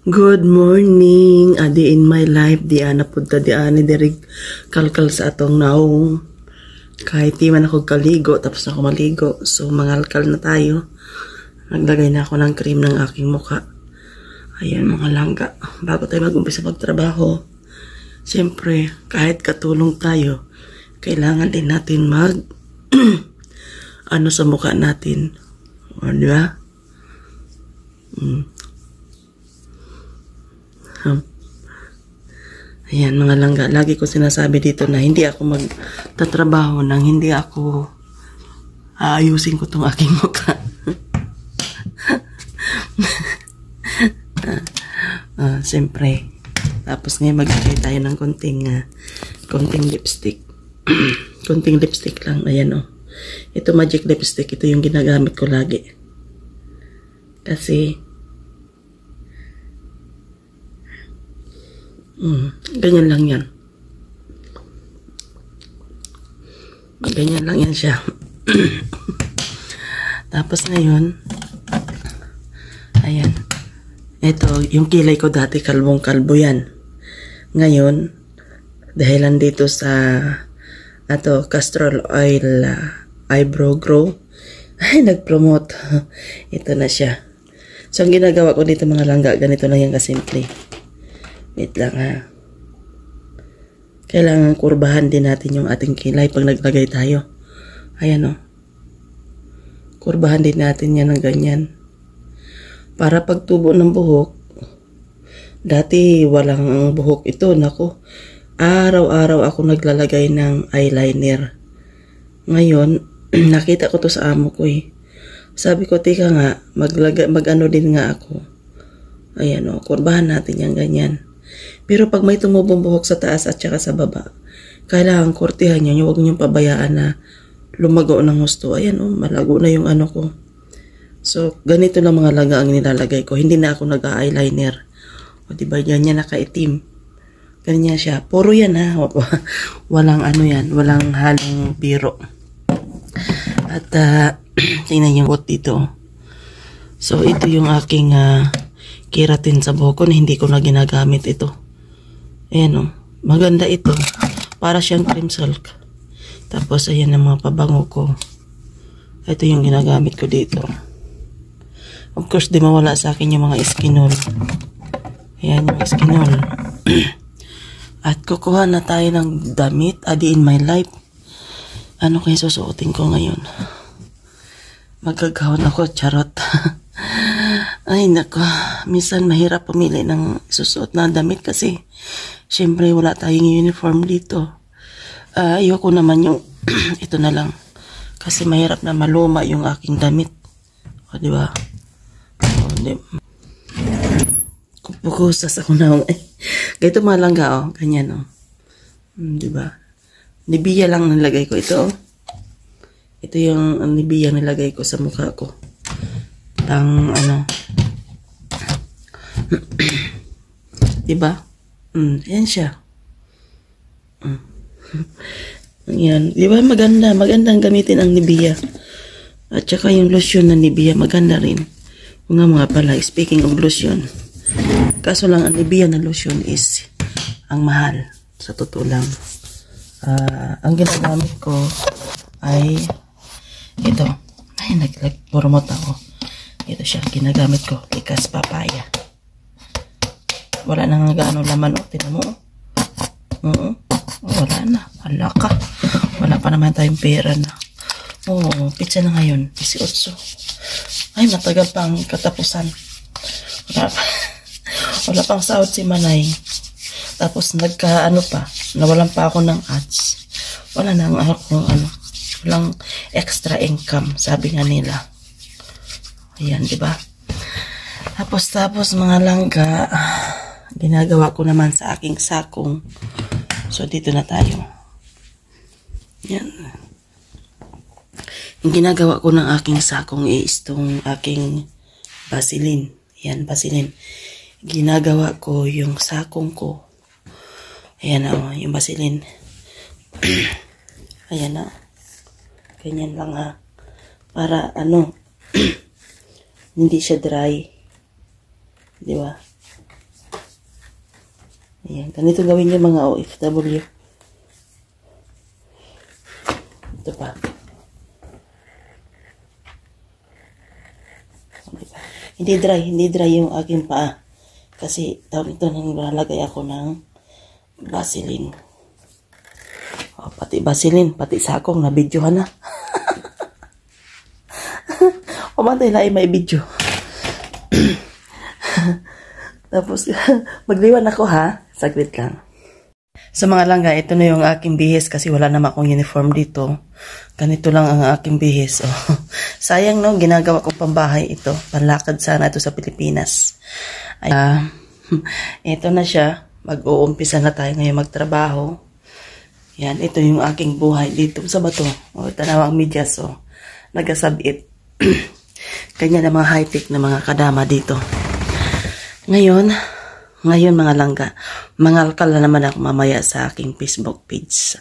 Good morning, adi in my life, di ana punta di ani dirig kalkal sa atong naong. Kahit di man ako kaligo, tapos ako maligo. So, mangalkal na tayo. Naglagay na ako ng cream ng aking muka. Ayan mga langga, bago tayo mag-umpisa magtrabaho. Siyempre, kahit katulong tayo, kailangan din natin ano sa mukha natin. O, di ba? Ayan mga langga, lagi ko sinasabi dito na hindi ako magtatrabaho nang hindi ako aayusin ko tong aking mukha. Siyempre. Tapos ngayon maglagay tayo ng konting lipstick. Konting lipstick lang. Ayan o. Ito magic lipstick. Ito yung ginagamit ko lagi. Kasi ganyan lang yan. Ganyan lang yan siya. Tapos ngayon, ayan. Ito, yung kilay ko dati, kalbong-kalbo yan. Ngayon, dahilan dito sa castor oil eyebrow grow, ay, nag-promote. Ito na siya. So, ang ginagawa ko dito mga langga, ganito lang yan kasimple. Wait lang ha. Kailangan kurbahan din natin yung ating kilay pag naglagay tayo. Ayan o. Kurbahan din natin yan ng ganyan. Para pagtubo ng buhok, dati walang buhok ito. Naku, araw-araw ako naglalagay ng eyeliner. Ngayon, nakita ko to sa amo ko eh. Sabi ko, tika nga, mag-ano din nga ako. Ayan o, kurbahan natin yan ganyan. Pero pag may tumubong buhok sa taas at saka sa baba, kailangan kortihan nyo. Huwag nyo pabayaan na lumago ng gusto. Ayan o, malago na yung ano ko. So, ganito lang mga laga ang nilalagay ko. Hindi na ako nag-eyeliner. O, diba, ganyan nakaitim. Ganyan siya. Puro yan ha. Walang ano yan. Walang halong biro. At, tingnan yung buhok dito. So, ito yung aking keratin sa buhok ko na hindi ko na ginagamit ito. Ayan o. Maganda ito. Para siyang cream silk. Tapos, ayan ang mga pabango ko. Ito yung ginagamit ko dito. Of course, di mawala sa akin yung mga skinol. Ayan yung skinol. At kukuha na tayo ng damit. Adi in my life. Ano kayo susuotin ko ngayon? Magagahon ako, charot. Ay, nako. Minsan mahirap pumili ng susuot na damit kasi syempre wala tayong uniform dito. Ayoko naman yung ito na lang. Kasi mahirap na maluma yung aking damit. O, di ba? Pukusas ako na. Ganito mga langga, o. Ganyan, o. Di ba? Nibia lang nilagay ko ito, o. Ito yung nibia nilagay ko sa mukha ko. Ano. Diba? Yan siya. Yan. Diba maganda? Magandang gamitin ang Nivea. At saka yung lotion na Nivea, maganda rin. Mga pala, speaking of lotion. Kaso lang, ang Nivea na lotion is ang mahal. Sa totoo lang. Ang ginagamit ko ay ito. Ay, nag-promote ako. Ito siya, ginagamit ko. Likas papaya. Wala na nga gaano laman. O, tinan mo. Wala na. Hala ka. Wala pa naman tayong pera na. Pizza na ngayon. 18. Ay, matagal pang katapusan. Wala pang sahod si Manay. Tapos nagka-ano pa. Nawalan pa ako ng ads. Wala na ako walang extra income, sabi nga nila. Ayan, di ba? Tapos mga langga, ginagawa ko naman sa aking sakong. So, dito na tayo. Yan. Yung ginagawa ko ng aking sakong is itong aking Vaseline. Yan, Vaseline. Ginagawa ko yung sakong ko. Ayan o, yung Vaseline. Ayan na. Ganyan lang ha. Para hindi siya dry. Di ba? Ayan. Ganito gawin yung mga OFW. Ito pa. Diba? Hindi dry yung aking paa. Kasi tawag ito nang lalagay ako ng Vaseline. O, pati Vaseline, pati sakong na videohan na. Kumantay na ay may video. Tapos, magliwan ako ha. Saglit lang. Sa mga langga, ito na yung aking bihis kasi wala naman akong uniform dito. Ganito lang ang aking bihis. Oh. Sayang no, ginagawa kong pambahay ito. Panlakad sana ito sa Pilipinas. Ito na siya. Mag-uumpisa na tayo ngayon magtrabaho. Yan, ito yung aking buhay dito sa bato. O, tanawang medyas. O, nagasabit. Kanya na mga high-tech na mga kadama dito. Ngayon mga langga, mangalkal na naman ako mamaya sa aking Facebook page.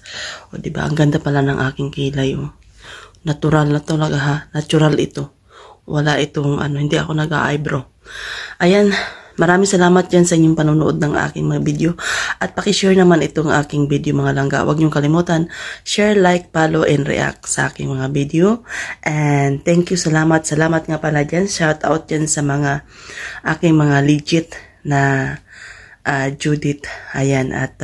O diba, ang ganda pala ng aking kilay. O. Natural na talaga ha, natural ito. Wala itong hindi ako nag-eyebrow. Ayan, maraming salamat dyan sa inyong panonood ng aking mga video. At pakishare naman itong aking video mga langga. Huwag niyong kalimutan, share, like, follow, and react sa aking mga video. And thank you, salamat nga pala dyan. Shout out dyan sa mga aking mga legit na Judith. Ayan, at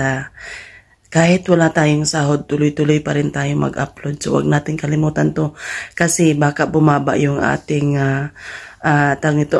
kahit wala tayong sahod, tuloy-tuloy pa rin tayo mag-upload. So, wag natin kalimutan to kasi baka bumaba yung ating tawag nito,